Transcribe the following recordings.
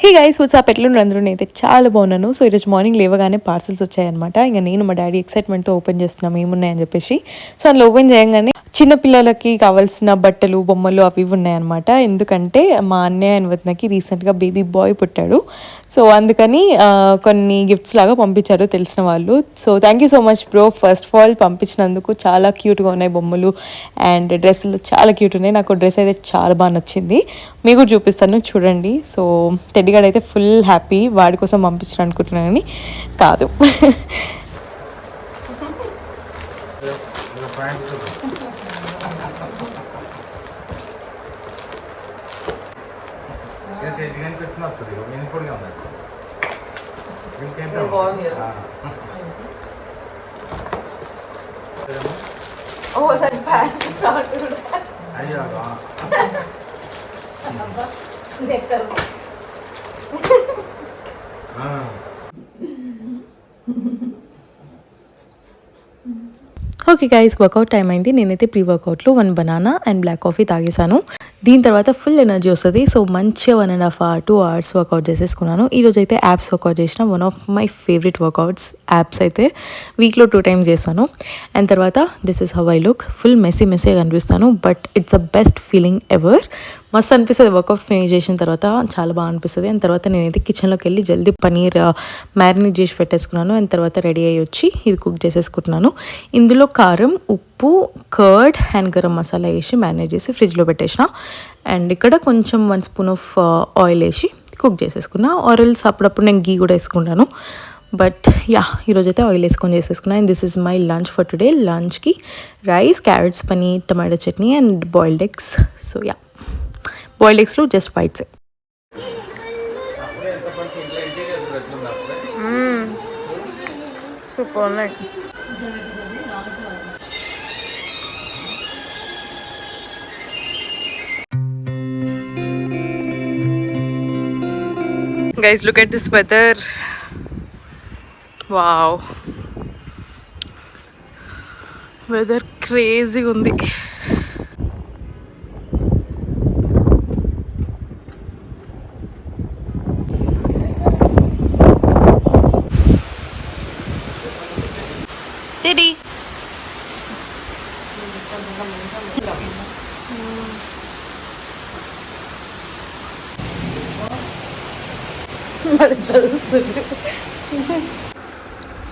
Hey guys WhatsApp ఎట్లుండ్రు అందరూ నేనైతే చాలా బాగున్నాను. సో ఈరోజు మార్నింగ్ లేవగానే పార్సల్స్ వచ్చాయన్నమాట. ఇంకా నేను మా డాడీ ఎక్సైట్మెంట్తో ఓపెన్ చేస్తున్నాం ఏమున్నాయని చెప్పేసి. సో అందులో ఓపెన్ చేయగానే చిన్న పిల్లలకి కావాల్సిన బట్టలు బొమ్మలు అవి ఉన్నాయన్నమాట. ఎందుకంటే మా అన్నయ్య అండ్ వదినకి రీసెంట్గా బేబీ బాయ్ పుట్టాడు. సో అందుకని కొన్ని గిఫ్ట్స్ లాగా పంపించారు తెలిసిన వాళ్ళు. So thank you so much bro, first of all పంపించినందుకు. చాలా క్యూట్గా ఉన్నాయి బొమ్మలు అండ్ డ్రెస్సులు చాలా క్యూట్ ఉన్నాయి. నాకు డ్రెస్ అయితే చాలా బాగా నచ్చింది, మీకు కూడా చూపిస్తాను చూడండి. సో టెడ్డీగాడు అయితే ఫుల్ హ్యాపీ, వాడి కోసం పంపించాను అనుకుంటున్నాను కానీ కాదు. ఓకే గైస్, వర్కౌట్ టైం అయింది. నేనైతే ప్రీ వర్కౌట్లో 1 బనానా అండ్ బ్లాక్ కాఫీ తాగేశాను. దీని తర్వాత ఫుల్ ఎనర్జీ వస్తుంది. సో మంచిగా 1.5 hours 2 hours వర్కౌట్ చేసేసుకున్నాను. ఈరోజు అయితే యాప్స్ వర్కౌట్ చేసిన. One of my favourite workouts apps అయితే వీక్లో 2 times చేస్తాను. అండ్ తర్వాత this is how I look. Full మెస్సీగా కనిపిస్తాను, but it's the best feeling ever. మస్తు అనిపిస్తుంది వర్కౌట్ ఫినిష్ చేసిన తర్వాత, చాలా బాగా అనిపిస్తుంది. అండ్ తర్వాత నేనైతే కిచెన్లోకి వెళ్ళి జల్దీ పనీర్ మ్యారినేట్ చేసి పెట్టేసుకున్నాను. అండ్ తర్వాత రెడీ అయ్యి వచ్చి ఇది కుక్ చేసేసుకుంటున్నాను. ఇందులో కారం, ఉప్పు, కర్డ్ అండ్ గరం మసాలా వేసి మ్యారినేట్ చేసి ఫ్రిడ్జ్లో పెట్టేసిన. అండ్ ఇక్కడ కొంచెం 1 spoon ఆఫ్ ఆయిల్ వేసి కుక్ చేసేసుకున్నా. ఆయిల్స్ అప్పుడప్పుడు నేను గీ కూడా వేసుకుంటాను, బట్ యా ఈరోజైతే ఆయిల్ వేసుకొని చేసేసుకున్నా. And this is my lunch for today. లంచ్కి rice, carrots, paneer, tomato chutney and boiled eggs. So yeah, boiled ఎగ్స్లో జస్ట్ వైట్స్. సూపర్ ఉన్నాయి. Guys, look at this weather. Wow, weather crazy undi. Teddy,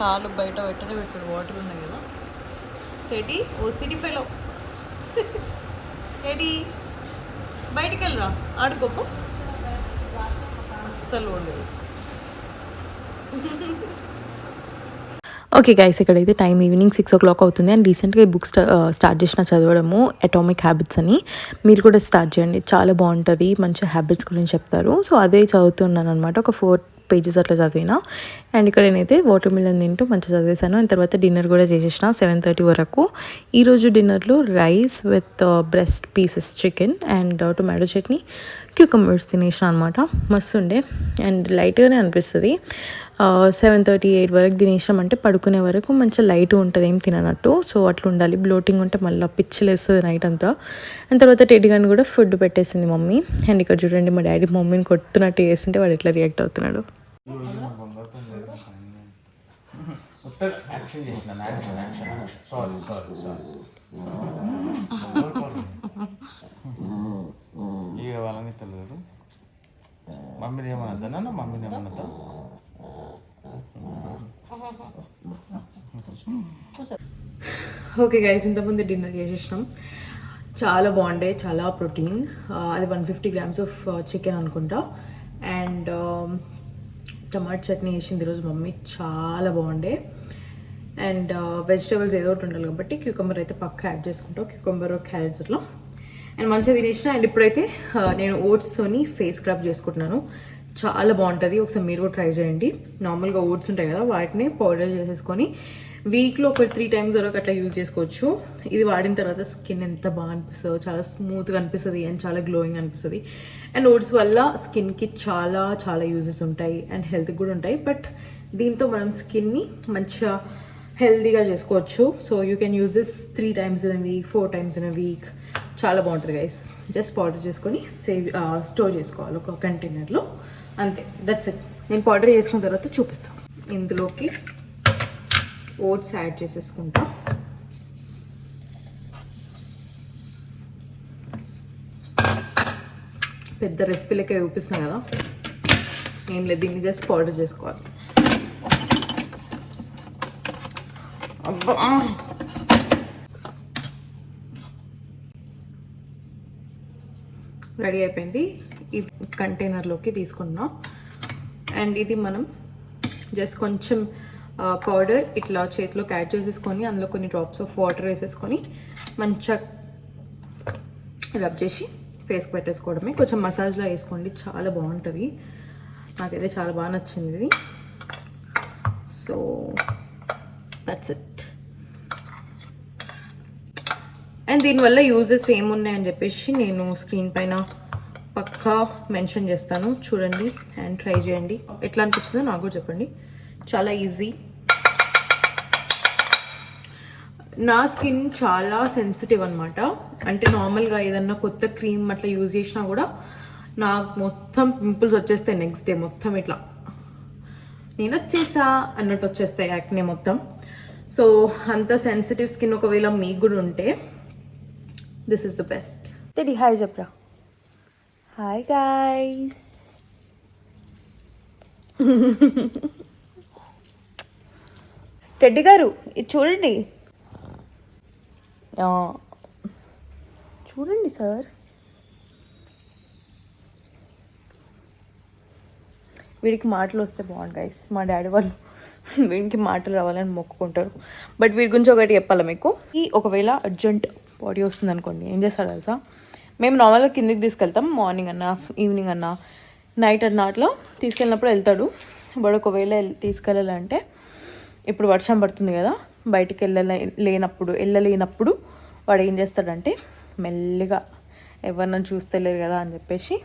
కాలు బయట పెట్టనే పెట్టాడు, water ఉన్నాయి కదా. టెడ్డీ ఓసిడి ఫెలో, టెడ్డీ బయటికి వెళ్ళరా ఆడుకోపో. అస్సలు ఉండదు. ఓకే గైస్, ఇక్కడైతే టైం ఈవినింగ్ 6 o'clock అవుతుంది. అండ్ రీసెంట్గా ఈ బుక్ స్టార్ట్ చేసిన చదవడము, అటామిక్ హ్యాబిట్స్ అని. మీరు కూడా స్టార్ట్ చేయండి, చాలా బాగుంటుంది. మంచి హ్యాబిట్స్ గురించి చెప్తారు. సో అదే చదువుతున్నాను అనమాట. ఒక 4 pages అట్లా చదివిన. అండ్ ఇక్కడ నేనైతే వాటర్ మిలన్ తింటూ మంచిగా చదివేశాను. అండ్ తర్వాత డిన్నర్ కూడా చేసేసిన 7:30 వరకు. ఈరోజు డిన్నర్లో rice with breast pieces chicken and tomato chutney, cucumbers తినేసిన అనమాట. మస్తు ఉండే అండ్ లైట్గానే అనిపిస్తుంది. 7:30 8 వరకు తినేసాం అంటే పడుకునే వరకు మంచిగా లైట్ ఉంటుంది, ఏం తిననట్టు. సో అట్లా ఉండాలి. బ్లోటింగ్ ఉంటే మళ్ళీ పిచ్చిలేస్తుంది నైట్ అంతా. అండ్ తర్వాత టెడ్డీ గాని కూడా ఫుడ్ పెట్టేసింది మమ్మీ. అండ్ ఇక్కడ చూడండి, మా డాడీ మమ్మీని కొట్టున్నట్టు చేస్తుంటే వాడు ఎట్లా రియాక్ట్ అవుతున్నాడు. ఇక వాళ్ళని తెలియదు. మమ్మీని ఏమనద్దా, మమ్మీని ఏమనద్దా. ఓకే గైస్, ఇంతకుముందు డిన్నర్ చేసేసినాం. చాలా బాగుండే, చాలా ప్రోటీన్. అది 150 grams ఆఫ్ చికెన్ అనుకుంటా. అండ్ టమాటో చట్నీ వేసింది ఈరోజు మమ్మీ, చాలా బాగుండే. అండ్ వెజిటేబుల్స్ ఏదో ఒకటి ఉండాలి కాబట్టి క్యూకంబర్ అయితే పక్క యాడ్ చేసుకుంటాం. క్యూకంబర్, క్యారెట్స్ అట్లా. అండ్ మంచిగా తినేసిన. అండ్ ఇప్పుడైతే నేను ఓట్స్తోని ఫేస్ స్క్రబ్ చేసుకుంటున్నాను. చాలా బాగుంటుంది, ఒకసారి మీరు కూడా ట్రై చేయండి. నార్మల్గా ఓట్స్ ఉంటాయి కదా, వాటిని పౌడర్ చేసేసుకొని వీక్లో ఒక 3 times వరకు అట్లా యూజ్ చేసుకోవచ్చు. ఇది వాడిన తర్వాత స్కిన్ ఎంత బాగా అనిపిస్తుందో, చాలా స్మూత్గా అనిపిస్తుంది అండ్ చాలా గ్లోయింగ్ అనిపిస్తుంది. అండ్ ఓట్స్ వల్ల స్కిన్కి చాలా చాలా యూజెస్ ఉంటాయి అండ్ హెల్త్కి కూడా ఉంటాయి. బట్ దీంతో మనం స్కిన్ని మంచిగా హెల్తీగా చేసుకోవచ్చు. So you can use this 3 times in a week, 4 times in a week. చాలా బాగుంటుంది గైస్. జస్ట్ పౌడర్ చేసుకొని స్టోర్ చేసుకోవాలి ఒక కంటైనర్లో. అంతే, దట్స్ ఇట్. నేను పౌడర్ చేసుకున్న తర్వాత చూపిస్తాను. ఇందులోకి ఓట్స్ యాడ్ చేసేసుకుంటా. పెద్ద రెసిపీలకే చూపిస్తున్నా కదా, ఏం లేదు, దీన్ని జస్ట్ పౌడర్ చేసుకోవాలి. అబ్బా, రెడీ అయిపోయింది. ఇది కంటైనర్లోకి తీసుకున్నా. అండ్ ఇది మనం జస్ట్ కొంచెం పౌడర్ ఇట్లా చేతిలోకి యాడ్ చేసేసుకొని అందులో కొన్ని డ్రాప్స్ ఆఫ్ వాటర్ వేసేసుకొని మంచిగా రబ్ చేసి ఫేస్కి పెట్టేసుకోవడమే. కొంచెం మసాజ్లో వేసుకోండి, చాలా బాగుంటుంది. నాకైతే చాలా బాగా నచ్చింది ఇది. So that's it. అండ్ దీనివల్ల యూజెస్ ఏమున్నాయని చెప్పేసి నేను స్క్రీన్ పైన పక్కా మెన్షన్ చేస్తాను, చూడండి అండ్ ట్రై చేయండి. ఎట్లా అనిపించిందో నాకు కూడా చెప్పండి. చాలా ఈజీ. నా స్కిన్ చాలా సెన్సిటివ్ అనమాట. అంటే నార్మల్గా ఏదన్నా కొత్త క్రీమ్ అట్లా యూజ్ చేసినా కూడా నాకు మొత్తం పింపుల్స్ వచ్చేస్తాయి నెక్స్ట్ డే. మొత్తం ఇట్లా నేను వచ్చేసా అన్నట్టు వచ్చేస్తాయి, యాక్నే మొత్తం. సో అంత సెన్సిటివ్ స్కిన్ ఒకవేళ మీకు కూడా ఉంటే this is the best. Teddy hi చెప్పరా. Hi guys. టెడ్డీ గారు ఇది చూడండి, చూడండి సార్. వీడికి మాటలు వస్తే బాగుంది గైస్. మా డాడీ వాళ్ళు వీడికి మాటలు రావాలని మొక్కుకుంటారు. బట్ వీడి గురించి ఒకటి చెప్పాలా మీకు. ఈ ఒకవేళ అర్జెంట్ బాడీ వస్తుంది అనుకోండి, ఏం చేస్తాడు తెలుసా, మేము నార్మల్గా కిందికి తీసుకెళ్తాం, మార్నింగ్ అన్నా ఈవినింగ్ అన్నా నైట్ అన్నా అట్లా తీసుకెళ్ళినప్పుడు వెళ్తాడు. బట్ ఒకవేళ తీసుకెళ్ళాలంటే ఇప్పుడు వర్షం పడుతుంది కదా, బయటికి వెళ్ళలేనప్పుడు వాడు ఏం చేస్తాడంటే మెల్లిగా ఎవరినైనా చూస్తలేరు కదా అని చెప్పేసి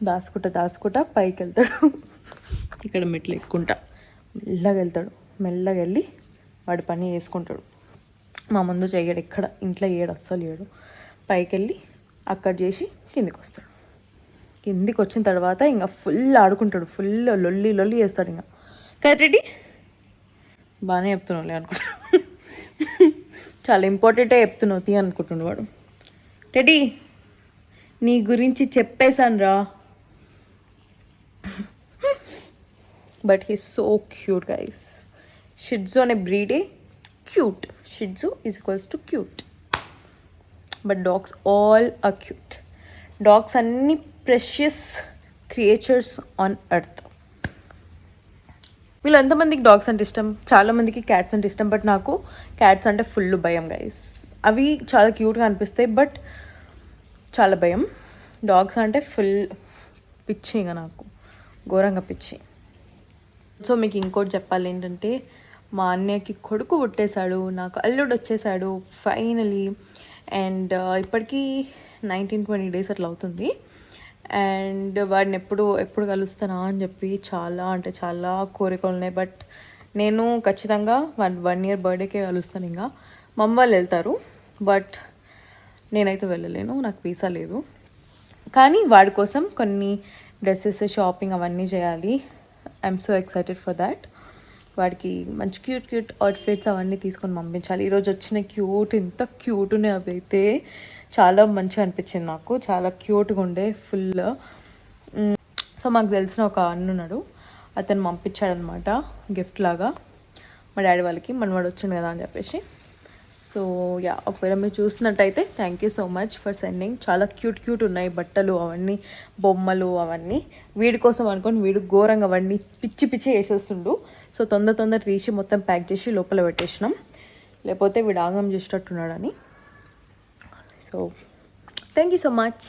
దాచుకుంటా పైకి వెళ్తాడు. ఇక్కడ మెట్లు ఎక్కుంటా మెల్లగా వెళ్తాడు. మెల్లగా వెళ్ళి వాడి పని చేసుకుంటాడు. మా ముందు చేయడు, ఎక్కడ ఇంట్లో ఏడు అస్సలు ఏడు. పైకి వెళ్ళి అక్కడ చేసి కిందికి వస్తాడు. కిందికి వచ్చిన తర్వాత ఇంకా ఫుల్ ఆడుకుంటాడు, ఫుల్ లొల్లి చేస్తాడు. ఇంకా కదా రెడీ, బాగానే చెప్తున్నావులే అనుకుంటా. చాలా ఇంపార్టెంటే చెప్తున్నావు తీ అనుకుంటుండు వాడు. టెడ్డీ నీ గురించి చెప్పేశాను రా. But he so cute guys. Shih tzu అనే బ్రీడే cute. Shih tzu is equals to cute. But dogs all are cute. Dogs అన్ని ప్రెషియస్ క్రియేచర్స్ ఆన్ ఎర్త్. వీళ్ళు ఎంతమందికి డాగ్స్ అంటే ఇష్టం? చాలామందికి క్యాట్స్ అంటే ఇష్టం. బట్ నాకు క్యాట్స్ అంటే ఫుల్ భయం గైస్. అవి చాలా క్యూట్గా అనిపిస్తాయి బట్ చాలా భయం. డాగ్స్ అంటే ఫుల్ పిచ్చి, ఇంకా నాకు ఘోరంగా పిచ్చి. సో మీకు ఇంకోటి చెప్పాలి ఏంటంటే, మా అన్నయ్యకి కొడుకు పుట్టేశాడు, నాకు అల్లుడు వచ్చేసాడు ఫైనలీ. అండ్ ఇప్పటికీ 19-20 డేస్ అట్లా అవుతుంది. అండ్ వాడిని ఎప్పుడు కలుస్తానా అని చెప్పి చాలా కోరికలు ఉన్నాయి. బట్ నేను ఖచ్చితంగా 1 year బర్త్డేకే కలుస్తాను. ఇంకా మా అమ్మ వాళ్ళు వెళ్తారు బట్ నేనైతే వెళ్ళలేను, నాకు వీసా లేదు. కానీ వాడి కోసం కొన్ని డ్రెస్సెస్ షాపింగ్ అవన్నీ చేయాలి. I'm so excited for that. వాడికి మంచి క్యూట్ అవుట్ఫిట్స్ అవన్నీ తీసుకొని పంపించాలి. ఈరోజు వచ్చిన ఎంత క్యూట్ ఉన్నాయి అవి అయితే. చాలా మంచిగా అనిపించింది నాకు, చాలా క్యూట్గా ఉండే ఫుల్. సో మాకు తెలిసిన ఒక అన్న ఉన్నాడు, అతను పంపించాడనమాట గిఫ్ట్ లాగా మా డాడీ వాళ్ళకి. మనవాడు వచ్చింది కదా అని చెప్పేసి. సో యా, ఒకవేళ మీరు చూసినట్టయితే thank you so much for sending. చాలా క్యూట్ ఉన్నాయి బట్టలు అవన్నీ, బొమ్మలు అవన్నీ. వీడి కోసం అనుకోని వీడు ఘోరంగా అవన్నీ పిచ్చి వేసేస్తుండు. సో తొందర తీసి మొత్తం ప్యాక్ చేసి లోపల పెట్టేసినాం, లేకపోతే వీడు ఆగం చేసేటట్టున్నాడని. So thank you so much.